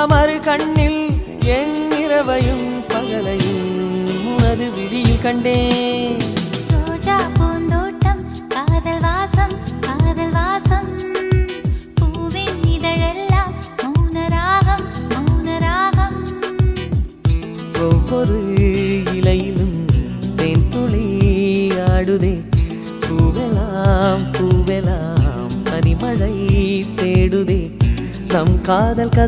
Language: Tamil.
மறு கண்ணில் என் இரவையும் பகலையும் உனது விழியில் கண்டேன். ரோஜா பூந்தோட்டம் காதல் வாசம் காதல் வாசம் பூவின் இதழெல்லாம் மௌனராகம் மௌனராகம். ஒவ்வொரு இலையிலும் தேன் துளி ஆடுதே. பூவெல்லாம் பூவெல்லாம் பனிமழை தேடுதே. நம் காதல் கதை